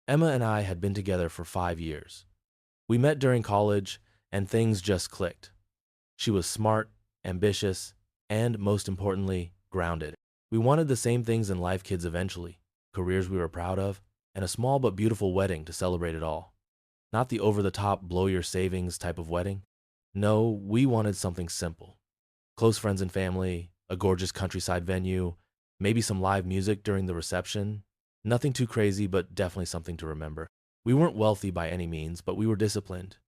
Emma and I had been together for 5 years. We met during college, and things just clicked. She was smart, ambitious, and, most importantly, grounded. We wanted the same things in life kids eventually, careers we were proud of, and a small but beautiful wedding to celebrate it all. Not the over-the-top, blow-your-savings type of wedding. No, we wanted something simple. Close friends and family, a gorgeous countryside venue, maybe some live music during the reception. Nothing too crazy, but definitely something to remember. We weren't wealthy by any means, but we were disciplined.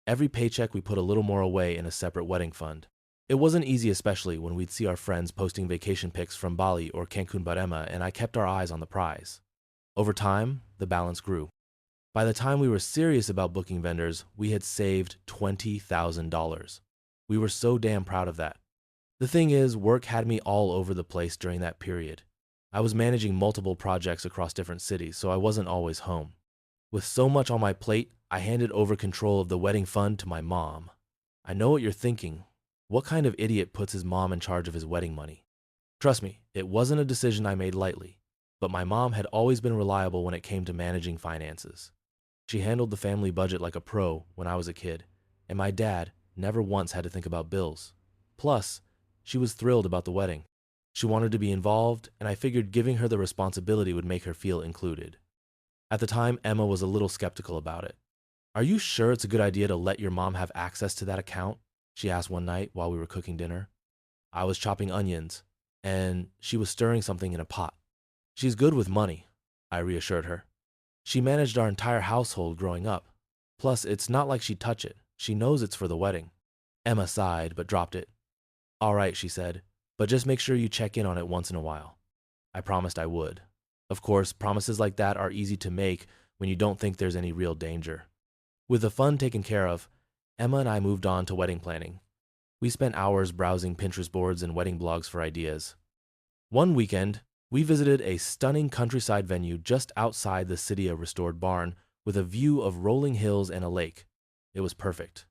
Every paycheck we put a little more away in a separate wedding fund. It wasn't easy, especially when we'd see our friends posting vacation pics from Bali or Cancun Barema, and I kept our eyes on the prize. Over time, the balance grew. By the time we were serious about booking vendors, we had saved $20,000. We were so damn proud of that. The thing is, work had me all over the place during that period. I was managing multiple projects across different cities, so I wasn't always home. With so much on my plate, I handed over control of the wedding fund to my mom. I know what you're thinking. What kind of idiot puts his mom in charge of his wedding money? Trust me, it wasn't a decision I made lightly, but my mom had always been reliable when it came to managing finances. She handled the family budget like a pro when I was a kid, and my dad never once had to think about bills. Plus, she was thrilled about the wedding. She wanted to be involved, and I figured giving her the responsibility would make her feel included. At the time, Emma was a little skeptical about it. "Are you sure it's a good idea to let your mom have access to that account?" she asked one night while we were cooking dinner. I was chopping onions, and she was stirring something in a pot. "She's good with money," I reassured her. "She managed our entire household growing up. Plus, it's not like she'd touch it. She knows it's for the wedding." Emma sighed, but dropped it. "All right," she said, "but just make sure you check in on it once in a while." I promised I would. Of course, promises like that are easy to make when you don't think there's any real danger. With the fun taken care of, Emma and I moved on to wedding planning. We spent hours browsing Pinterest boards and wedding blogs for ideas. One weekend, we visited a stunning countryside venue just outside the city, a restored barn with a view of rolling hills and a lake. It was perfect.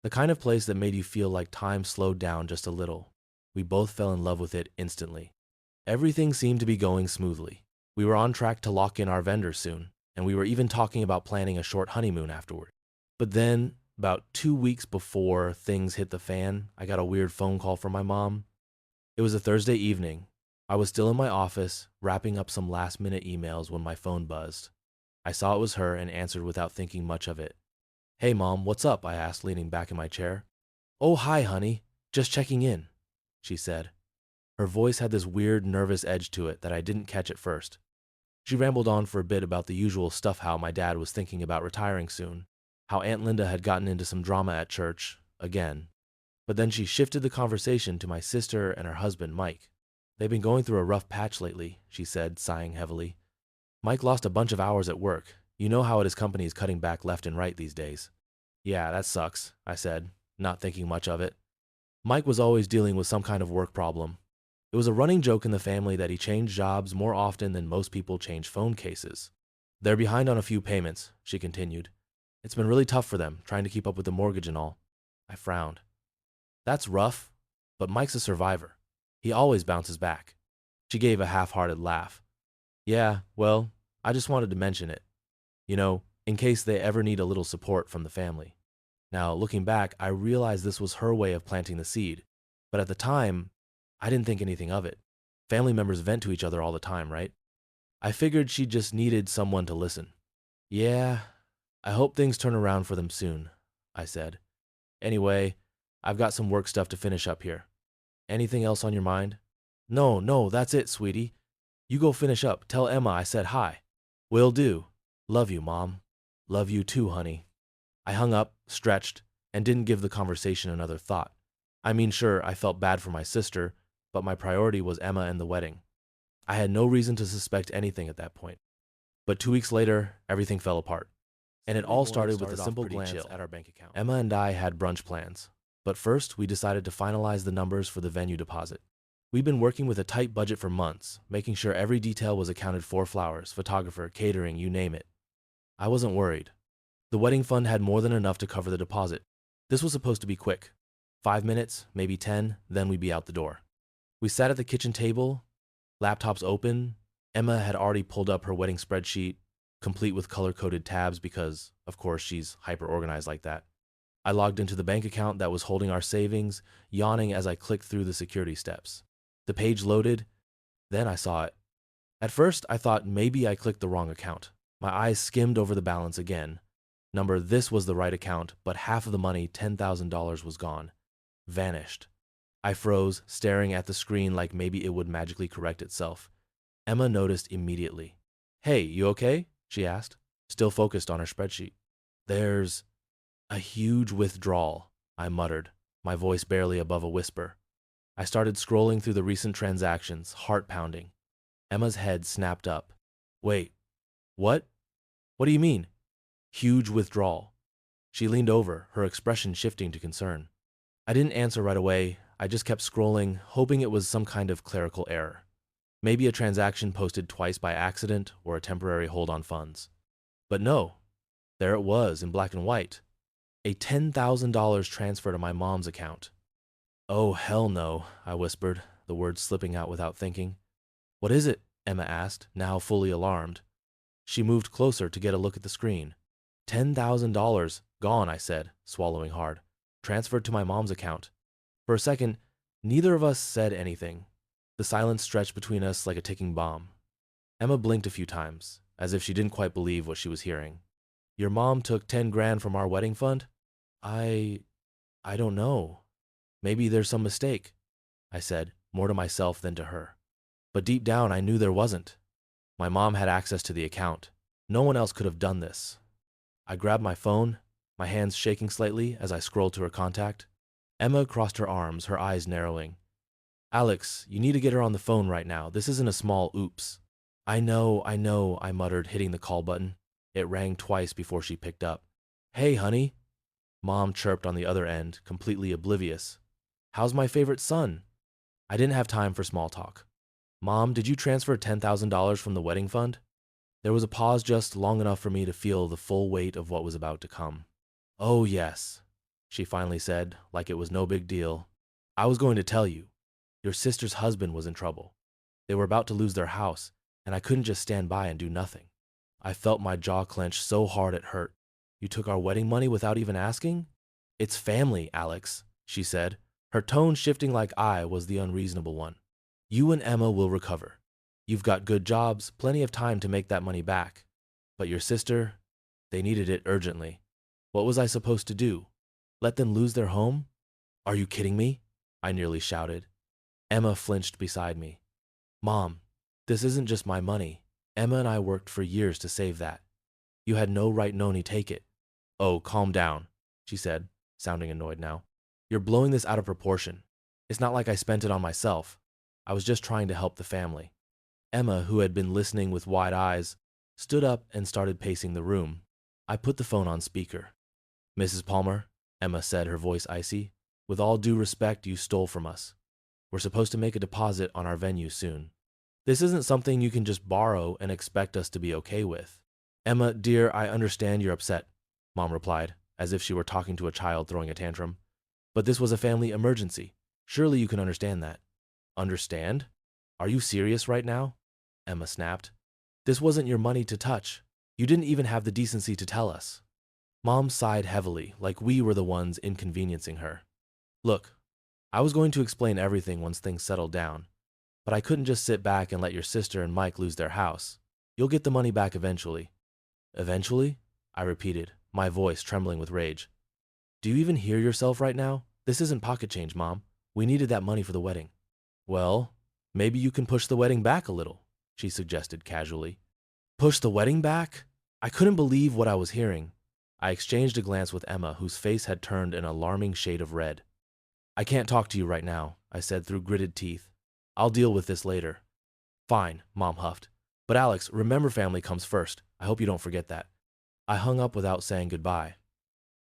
The kind of place that made you feel like time slowed down just a little. We both fell in love with it instantly. Everything seemed to be going smoothly. We were on track to lock in our vendors soon, and we were even talking about planning a short honeymoon afterward. But then, about 2 weeks before things hit the fan, I got a weird phone call from my mom. It was a Thursday evening. I was still in my office, wrapping up some last-minute emails when my phone buzzed. I saw it was her and answered without thinking much of it. "Hey, Mom, what's up?" I asked, leaning back in my chair. "Oh, hi, honey. Just checking in," she said. Her voice had this weird, nervous edge to it that I didn't catch at first. She rambled on for a bit about the usual stuff, how my dad was thinking about retiring soon, how Aunt Linda had gotten into some drama at church, again. But then she shifted the conversation to my sister and her husband, Mike. "They've been going through a rough patch lately," she said, sighing heavily. "Mike lost a bunch of hours at work. You know how it is, companies cutting back left and right these days." "Yeah, that sucks," I said, not thinking much of it. Mike was always dealing with some kind of work problem. It was a running joke in the family that he changed jobs more often than most people change phone cases. "They're behind on a few payments," she continued. "It's been really tough for them, trying to keep up with the mortgage and all." I frowned. "That's rough, but Mike's a survivor. He always bounces back." She gave a half-hearted laugh. "Yeah, well, I just wanted to mention it. In case they ever need a little support from the family." Now, looking back, I realized this was her way of planting the seed. But at the time, I didn't think anything of it. Family members vent to each other all the time, right? I figured she just needed someone to listen. "Yeah, I hope things turn around for them soon," I said. "Anyway, I've got some work stuff to finish up here. Anything else on your mind?" No, that's it, sweetie. You go finish up. Tell Emma I said hi." "Will do. Love you, Mom." "Love you too, honey." I hung up, stretched, and didn't give the conversation another thought. I mean, sure, I felt bad for my sister, but my priority was Emma and the wedding. I had no reason to suspect anything at that point. But 2 weeks later, everything fell apart. And it all started with a simple glance at our bank account. Emma and I had brunch plans. But first, we decided to finalize the numbers for the venue deposit. We'd been working with a tight budget for months, making sure every detail was accounted for: flowers, photographer, catering, you name it. I wasn't worried. The wedding fund had more than enough to cover the deposit. This was supposed to be quick. 5 minutes, maybe 10, then we'd be out the door. We sat at the kitchen table, laptops open. Emma had already pulled up her wedding spreadsheet. complete with color-coded tabs because, of course, she's hyper-organized like that. I logged into the bank account that was holding our savings, yawning as I clicked through the security steps. The page loaded, then I saw it. At first, I thought maybe I clicked the wrong account. My eyes skimmed over the balance again. This was the right account, but half of the money, $10,000, was gone. Vanished. I froze, staring at the screen like maybe it would magically correct itself. Emma noticed immediately. "Hey, you okay?" she asked, still focused on her spreadsheet. "There's a huge withdrawal," I muttered, my voice barely above a whisper. I started scrolling through the recent transactions, heart pounding. Emma's head snapped up. "Wait, what? What do you mean?" "Huge withdrawal." She leaned over, her expression shifting to concern. I didn't answer right away. I just kept scrolling, hoping it was some kind of clerical error. Maybe a transaction posted twice by accident or a temporary hold on funds. But no, there it was in black and white. A $10,000 transfer to my mom's account. "Oh, hell no," I whispered, the words slipping out without thinking. "What is it?" Emma asked, now fully alarmed. She moved closer to get a look at the screen. $10,000 gone, I said, swallowing hard. Transferred to my mom's account. For a second, neither of us said anything. The silence stretched between us like a ticking bomb. Emma blinked a few times, as if she didn't quite believe what she was hearing. "Your mom took 10 grand from our wedding fund?" I don't know. Maybe there's some mistake," I said, more to myself than to her. But deep down, I knew there wasn't. My mom had access to the account. No one else could have done this. I grabbed my phone, my hands shaking slightly as I scrolled to her contact. Emma crossed her arms, her eyes narrowing. "Alex, you need to get her on the phone right now. This isn't a small oops." I know, I muttered, hitting the call button. It rang twice before she picked up. "Hey, honey," Mom chirped on the other end, completely oblivious. "How's my favorite son?" I didn't have time for small talk. "Mom, did you transfer $10,000 from the wedding fund?" There was a pause just long enough for me to feel the full weight of what was about to come. "Oh, yes," she finally said, like it was no big deal. "I was going to tell you. Your sister's husband was in trouble. They were about to lose their house, and I couldn't just stand by and do nothing." I felt my jaw clench so hard it hurt. "You took our wedding money without even asking?" "It's family, Alex," she said, her tone shifting like I was the unreasonable one. "You and Emma will recover. You've got good jobs, plenty of time to make that money back. But your sister, they needed it urgently. What was I supposed to do? Let them lose their home?" "Are you kidding me?" I nearly shouted. Emma flinched beside me. "Mom, this isn't just my money. Emma and I worked for years to save that. You had no right Noni take it." "Oh, calm down," she said, sounding annoyed now. "You're blowing this out of proportion. It's not like I spent it on myself. I was just trying to help the family." Emma, who had been listening with wide eyes, stood up and started pacing the room. I put the phone on speaker. "Mrs. Palmer," Emma said, her voice icy, "with all due respect, you stole from us. We're supposed to make a deposit on our venue soon. This isn't something you can just borrow and expect us to be okay with." "Emma, dear, I understand you're upset," Mom replied, as if she were talking to a child throwing a tantrum. "But this was a family emergency. Surely you can understand that." "Understand? Are you serious right now?" Emma snapped. "This wasn't your money to touch. You didn't even have the decency to tell us." Mom sighed heavily, like we were the ones inconveniencing her. "Look, I was going to explain everything once things settled down, but I couldn't just sit back and let your sister and Mike lose their house. You'll get the money back eventually." "Eventually?" I repeated, my voice trembling with rage. "Do you even hear yourself right now? This isn't pocket change, Mom. We needed that money for the wedding." "Well, maybe you can push the wedding back a little," she suggested casually. Push the wedding back? I couldn't believe what I was hearing. I exchanged a glance with Emma, whose face had turned an alarming shade of red. "I can't talk to you right now," I said through gritted teeth. "I'll deal with this later." "Fine," Mom huffed. "But Alex, remember family comes first. I hope you don't forget that." I hung up without saying goodbye.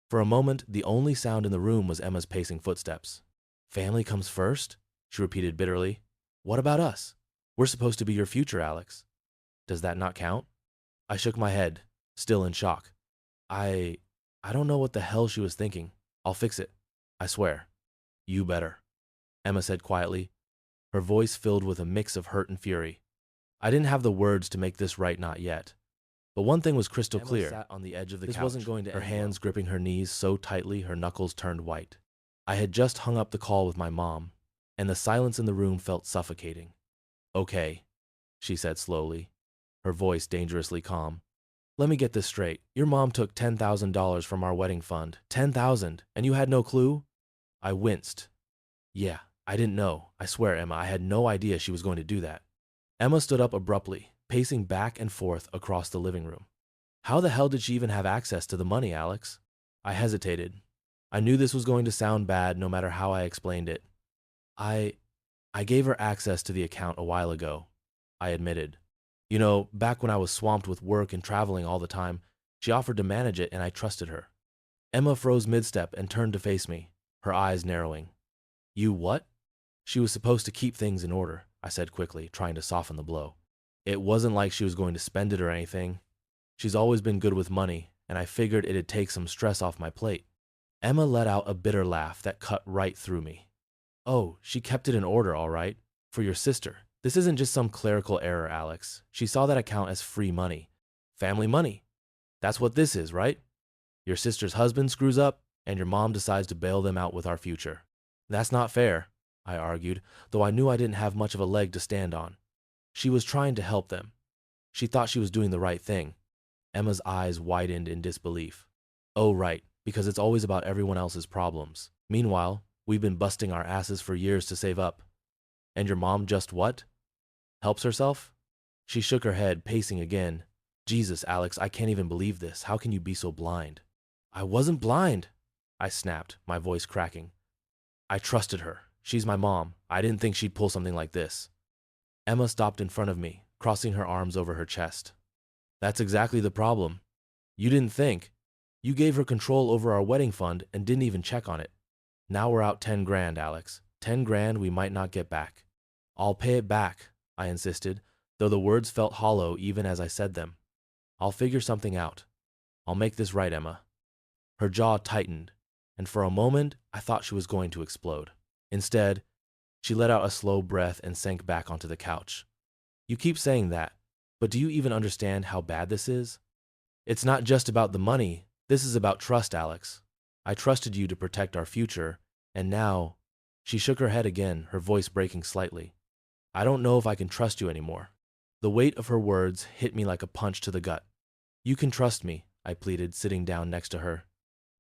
For a moment, the only sound in the room was Emma's pacing footsteps. "Family comes first?" she repeated bitterly. "What about us? We're supposed to be your future, Alex. Does that not count?" I shook my head, still in shock. I don't know what the hell she was thinking. I'll fix it. I swear." "You better," Emma said quietly, her voice filled with a mix of hurt and fury. I didn't have the words to make this right not yet. But one thing was crystal Emma clear. sat on the edge of the This couch, wasn't going to her end hands well. Gripping her knees so tightly her knuckles turned white. I had just hung up the call with my mom, and the silence in the room felt suffocating. "Okay," she said slowly, her voice dangerously calm. "Let me get this straight. Your mom took $10,000 from our wedding fund. 10,000, and you had no clue?" I winced. "Yeah, I didn't know. I swear, Emma, I had no idea she was going to do that." Emma stood up abruptly, pacing back and forth across the living room. "How the hell did she even have access to the money, Alex?" I hesitated. I knew this was going to sound bad no matter how I explained it. I I gave her access to the account a while ago, I admitted. You know, back when I was swamped with work and traveling all the time, she offered to manage it and I trusted her. Emma froze mid-step and turned to face me, her eyes narrowing. "You what?" "She was supposed to keep things in order," I said quickly, trying to soften the blow. "It wasn't like she was going to spend it or anything. She's always been good with money, and I figured it'd take some stress off my plate." Emma let out a bitter laugh that cut right through me. "Oh, she kept it in order, all right. For your sister. This isn't just some clerical error, Alex. She saw that account as free money. Family money. That's what this is, right? Your sister's husband screws up, and your mom decides to bail them out with our future. That's not fair," I argued, though I knew I didn't have much of a leg to stand on. She was trying to help them. She thought she was doing the right thing. Emma's eyes widened in disbelief. "Oh, right, because it's always about everyone else's problems. Meanwhile, we've been busting our asses for years to save up. And your mom just what? Helps herself?" She shook her head, pacing again. "Jesus, Alex, I can't even believe this. How can you be so blind?" "I wasn't blind," I snapped, my voice cracking. "I trusted her. She's my mom. I didn't think she'd pull something like this." Emma stopped in front of me, crossing her arms over her chest. "That's exactly the problem. You didn't think. You gave her control over our wedding fund and didn't even check on it. Now we're out 10 grand, Alex. 10 grand we might not get back." "I'll pay it back," I insisted, though the words felt hollow even as I said them. "I'll figure something out. I'll make this right, Emma." Her jaw tightened, and for a moment I thought she was going to explode. Instead, she let out a slow breath and sank back onto the couch. "You keep saying that, but do you even understand how bad this is? It's not just about the money. This is about trust, Alex. I trusted you to protect our future, and now—" She shook her head again, her voice breaking slightly. "I don't know if I can trust you anymore." The weight of her words hit me like a punch to the gut. "You can trust me," I pleaded, sitting down next to her.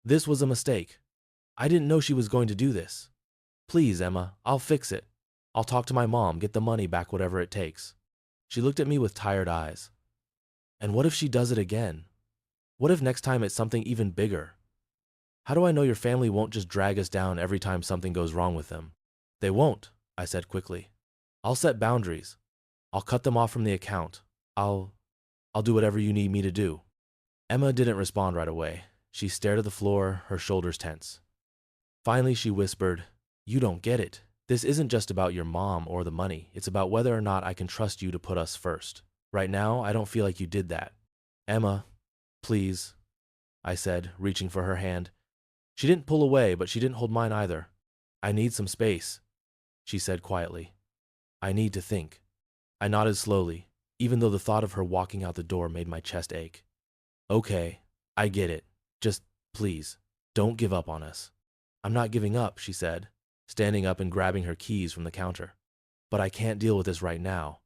"This was a mistake. I didn't know she was going to do this. Please, Emma, I'll fix it. I'll talk to my mom, get the money back, whatever it takes." She looked at me with tired eyes. "And what if she does it again? What if next time it's something even bigger? How do I know your family won't just drag us down every time something goes wrong with them?" "They won't," I said quickly. "I'll set boundaries. I'll cut them off from the account. I'll do whatever you need me to do." Emma didn't respond right away. She stared at the floor, her shoulders tense. Finally, she whispered, "You don't get it. This isn't just about your mom or the money. It's about whether or not I can trust you to put us first. Right now, I don't feel like you did that." "Emma, please," I said, reaching for her hand. She didn't pull away, but she didn't hold mine either. "I need some space," she said quietly. "I need to think." I nodded slowly, even though the thought of her walking out the door made my chest ache. "Okay, I get it. Just, please, don't give up on us." "I'm not giving up," she said, standing up and grabbing her keys from the counter. "But I can't deal with this right now.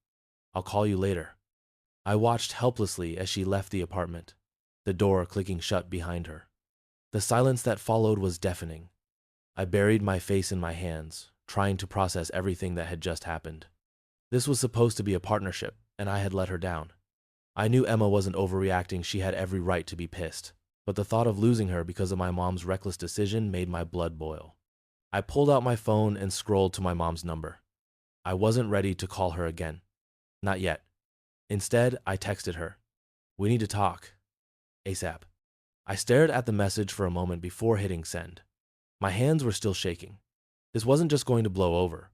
I'll call you later." I watched helplessly as she left the apartment, the door clicking shut behind her. The silence that followed was deafening. I buried my face in my hands, trying to process everything that had just happened. This was supposed to be a partnership, and I had let her down. I knew Emma wasn't overreacting. She had every right to be pissed. But the thought of losing her because of my mom's reckless decision made my blood boil. I pulled out my phone and scrolled to my mom's number. I wasn't ready to call her again. Not yet. Instead, I texted her. "We need to talk. ASAP." I stared at the message for a moment before hitting send. My hands were still shaking. This wasn't just going to blow over.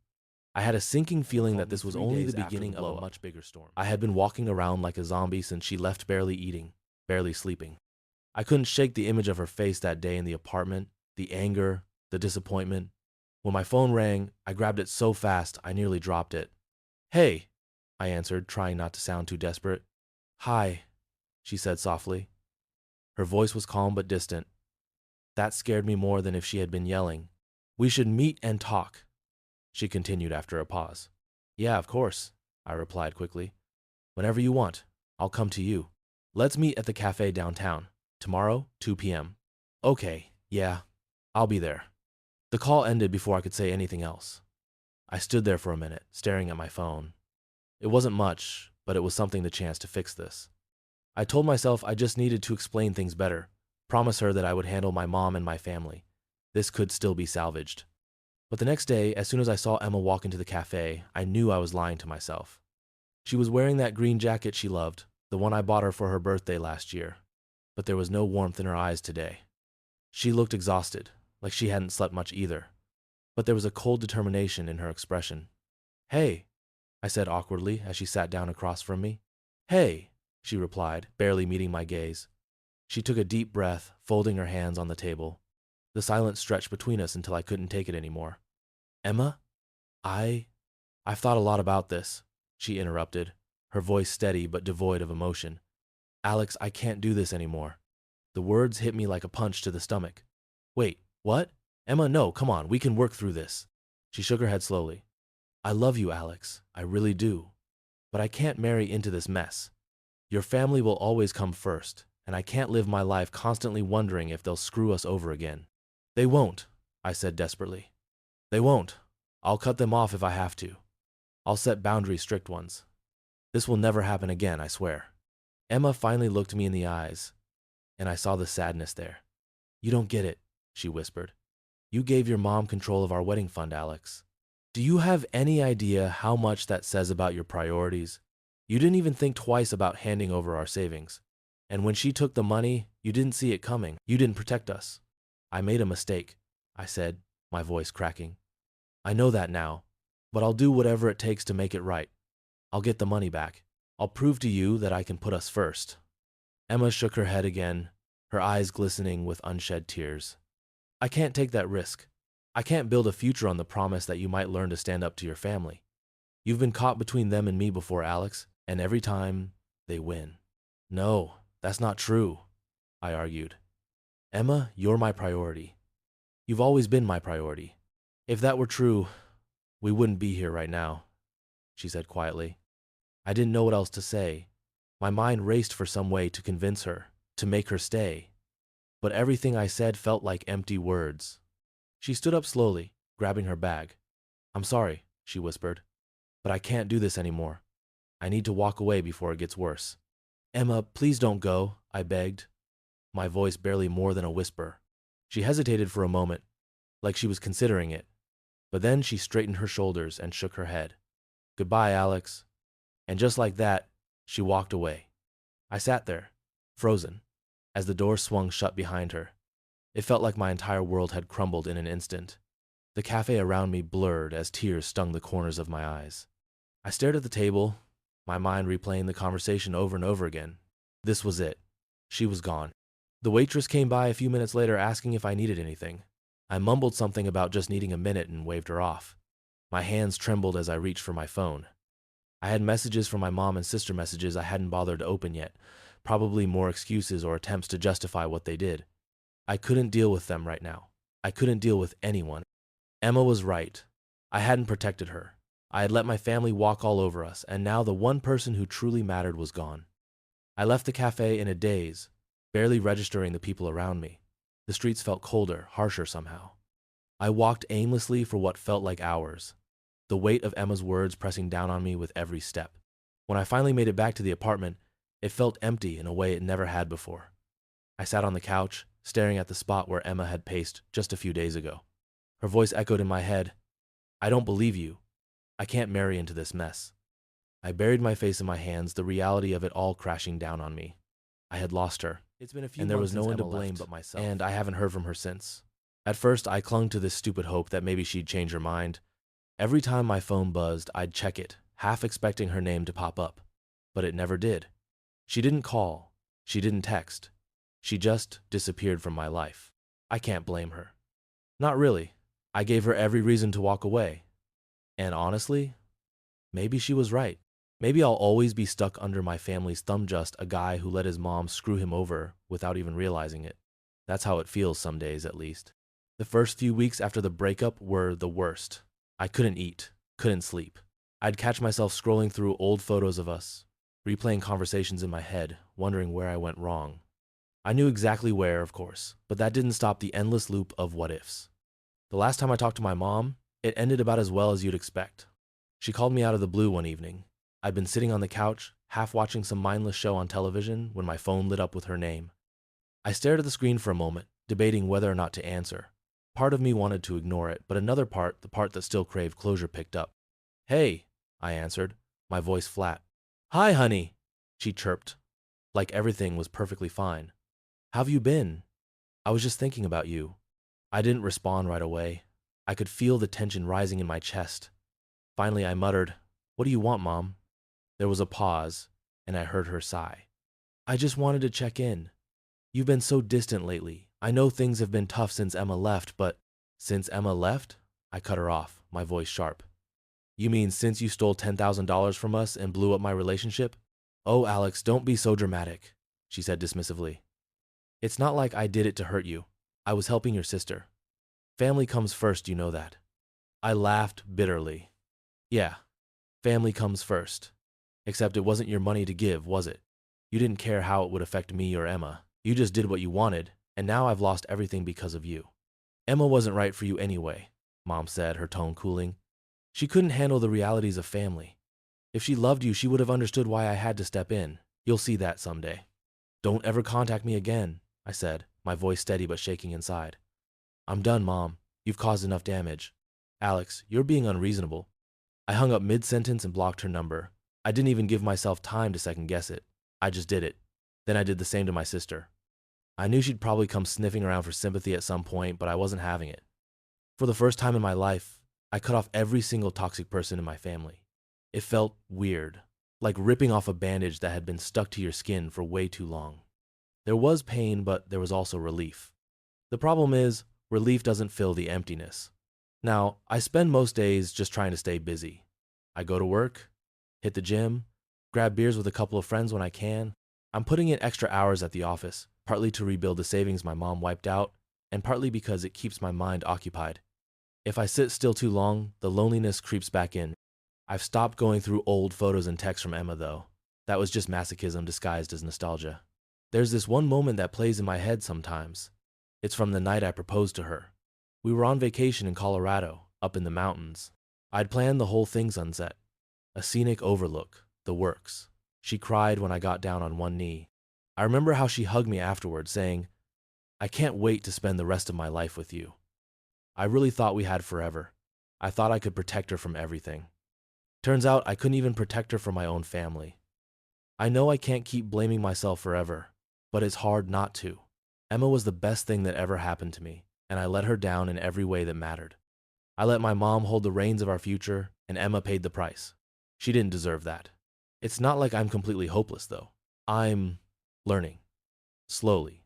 I had a sinking feeling that this was only the beginning of a much bigger storm. I had been walking around like a zombie since she left, barely eating, barely sleeping. I couldn't shake the image of her face that day in the apartment, the anger, the disappointment. When my phone rang, I grabbed it so fast I nearly dropped it. "Hey," I answered, trying not to sound too desperate. "Hi." she said softly. Her voice was calm but distant. That scared me more than if she had been yelling. We should meet and talk, she continued after a pause. Yeah, of course, I replied quickly. Whenever you want, I'll come to you. Let's meet at the cafe downtown. Tomorrow, 2 p.m. Okay, yeah, I'll be there. The call ended before I could say anything else. I stood there for a minute, staring at my phone. It wasn't much, but it was something the chance to fix this. I told myself I just needed to explain things better, promise her that I would handle my mom and my family. This could still be salvaged. But the next day, as soon as I saw Emma walk into the cafe, I knew I was lying to myself. She was wearing that green jacket she loved, the one I bought her for her birthday last year. But there was no warmth in her eyes today. She looked exhausted, like she hadn't slept much either. But there was a cold determination in her expression. Hey, I said awkwardly as she sat down across from me. Hey, she replied, barely meeting my gaze. She took a deep breath, folding her hands on the table. The silence stretched between us until I couldn't take it anymore. Emma? I've thought a lot about this, she interrupted, her voice steady but devoid of emotion. Alex, I can't do this anymore. The words hit me like a punch to the stomach. Wait, what? Emma, no, come on, we can work through this. She shook her head slowly. I love you, Alex, I really do. But I can't marry into this mess. Your family will always come first, and I can't live my life constantly wondering if they'll screw us over again. They won't, I said desperately. They won't. I'll cut them off if I have to. I'll set boundaries, strict ones. This will never happen again, I swear. Emma finally looked me in the eyes, and I saw the sadness there. You don't get it, she whispered. You gave your mom control of our wedding fund, Alex. Do you have any idea how much that says about your priorities? You didn't even think twice about handing over our savings. And when she took the money, you didn't see it coming. You didn't protect us. I made a mistake, I said, my voice cracking. I know that now, but I'll do whatever it takes to make it right. I'll get the money back. I'll prove to you that I can put us first. Emma shook her head again, her eyes glistening with unshed tears. I can't take that risk. I can't build a future on the promise that you might learn to stand up to your family. You've been caught between them and me before, Alex, and every time, they win. No, that's not true, I argued. Emma, you're my priority. You've always been my priority. If that were true, we wouldn't be here right now, she said quietly. I didn't know what else to say. My mind raced for some way to convince her, to make her stay. But everything I said felt like empty words. She stood up slowly, grabbing her bag. I'm sorry, she whispered, but I can't do this anymore. I need to walk away before it gets worse. Emma, please don't go, I begged, my voice barely more than a whisper. She hesitated for a moment, like she was considering it, but then she straightened her shoulders and shook her head. Goodbye, Alex. And just like that, she walked away. I sat there, frozen, as the door swung shut behind her. It felt like my entire world had crumbled in an instant. The cafe around me blurred as tears stung the corners of my eyes. I stared at the table, my mind replaying the conversation over and over again. This was it. She was gone. The waitress came by a few minutes later asking if I needed anything. I mumbled something about just needing a minute and waved her off. My hands trembled as I reached for my phone. I had messages from my mom and sister messages I hadn't bothered to open yet, probably more excuses or attempts to justify what they did. I couldn't deal with them right now. I couldn't deal with anyone. Emma was right. I hadn't protected her. I had let my family walk all over us, and now the one person who truly mattered was gone. I left the cafe in a daze, barely registering the people around me. The streets felt colder, harsher somehow. I walked aimlessly for what felt like hours, the weight of Emma's words pressing down on me with every step. When I finally made it back to the apartment, it felt empty in a way it never had before. I sat on the couch, staring at the spot where Emma had paced just a few days ago. Her voice echoed in my head. I don't believe you. I can't marry into this mess. I buried my face in my hands, the reality of it all crashing down on me. I had lost her. It's been a few and there was no one to blame but myself. And I haven't heard from her since. At first, I clung to this stupid hope that maybe she'd change her mind. Every time my phone buzzed, I'd check it, half expecting her name to pop up. But it never did. She didn't call. She didn't text. She just disappeared from my life. I can't blame her. Not really. I gave her every reason to walk away. And honestly, maybe she was right. Maybe I'll always be stuck under my family's thumb, just a guy who let his mom screw him over without even realizing it. That's how it feels some days, at least. The first few weeks after the breakup were the worst. I couldn't eat, couldn't sleep. I'd catch myself scrolling through old photos of us, replaying conversations in my head, wondering where I went wrong. I knew exactly where, of course, but that didn't stop the endless loop of what-ifs. The last time I talked to my mom, it ended about as well as you'd expect. She called me out of the blue one evening. I'd been sitting on the couch, half watching some mindless show on television when my phone lit up with her name. I stared at the screen for a moment, debating whether or not to answer. Part of me wanted to ignore it, but another part, the part that still craved closure, picked up. "Hey," I answered, my voice flat. "Hi, honey," she chirped, like everything was perfectly fine. "How've you been? I was just thinking about you." I didn't respond right away. I could feel the tension rising in my chest. Finally, I muttered, "What do you want, Mom?" There was a pause, and I heard her sigh. "I just wanted to check in. You've been so distant lately. I know things have been tough since Emma left, but..." "Since Emma left?" I cut her off, my voice sharp. "You mean since you stole $10,000 from us and blew up my relationship?" "Oh, Alex, don't be so dramatic," she said dismissively. "It's not like I did it to hurt you. I was helping your sister. Family comes first, you know that." I laughed bitterly. "Yeah, family comes first. Except it wasn't your money to give, was it? You didn't care how it would affect me or Emma. You just did what you wanted, and now I've lost everything because of you." "Emma wasn't right for you anyway," Mom said, her tone cooling. "She couldn't handle the realities of family. If she loved you, she would have understood why I had to step in. You'll see that someday." "Don't ever contact me again," I said, my voice steady but shaking inside. "I'm done, Mom. You've caused enough damage." "Alex, you're being unreasonable." I hung up mid-sentence and blocked her number. I didn't even give myself time to second-guess it. I just did it. Then I did the same to my sister. I knew she'd probably come sniffing around for sympathy at some point, but I wasn't having it. For the first time in my life, I cut off every single toxic person in my family. It felt weird, like ripping off a bandage that had been stuck to your skin for way too long. There was pain, but there was also relief. The problem is, relief doesn't fill the emptiness. Now, I spend most days just trying to stay busy. I go to work, hit the gym, grab beers with a couple of friends when I can. I'm putting in extra hours at the office, partly to rebuild the savings my mom wiped out, and partly because it keeps my mind occupied. If I sit still too long, the loneliness creeps back in. I've stopped going through old photos and texts from Emma, though. That was just masochism disguised as nostalgia. There's this one moment that plays in my head sometimes. It's from the night I proposed to her. We were on vacation in Colorado, up in the mountains. I'd planned the whole thing sunset. A scenic overlook, the works. She cried when I got down on one knee. I remember how she hugged me afterward, saying, "I can't wait to spend the rest of my life with you." I really thought we had forever. I thought I could protect her from everything. Turns out I couldn't even protect her from my own family. I know I can't keep blaming myself forever, but it's hard not to. Emma was the best thing that ever happened to me, and I let her down in every way that mattered. I let my mom hold the reins of our future, and Emma paid the price. She didn't deserve that. It's not like I'm completely hopeless, though. I'm learning. Slowly.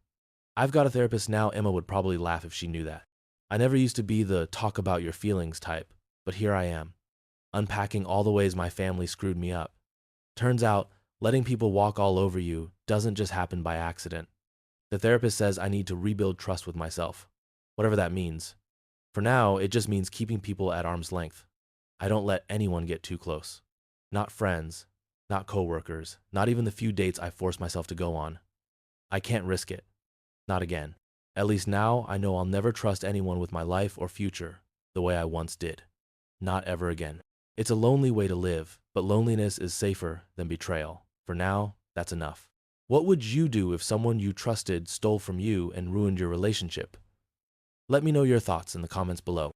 I've got a therapist now. Emma would probably laugh if she knew that. I never used to be the talk about your feelings type, but here I am, unpacking all the ways my family screwed me up. Turns out, letting people walk all over you doesn't just happen by accident. The therapist says I need to rebuild trust with myself, whatever that means. For now, it just means keeping people at arm's length. I don't let anyone get too close. Not friends, not coworkers, not even the few dates I force myself to go on. I can't risk it. Not again. At least now I know I'll never trust anyone with my life or future the way I once did. Not ever again. It's a lonely way to live, but loneliness is safer than betrayal. For now, that's enough. What would you do if someone you trusted stole from you and ruined your relationship? Let me know your thoughts in the comments below.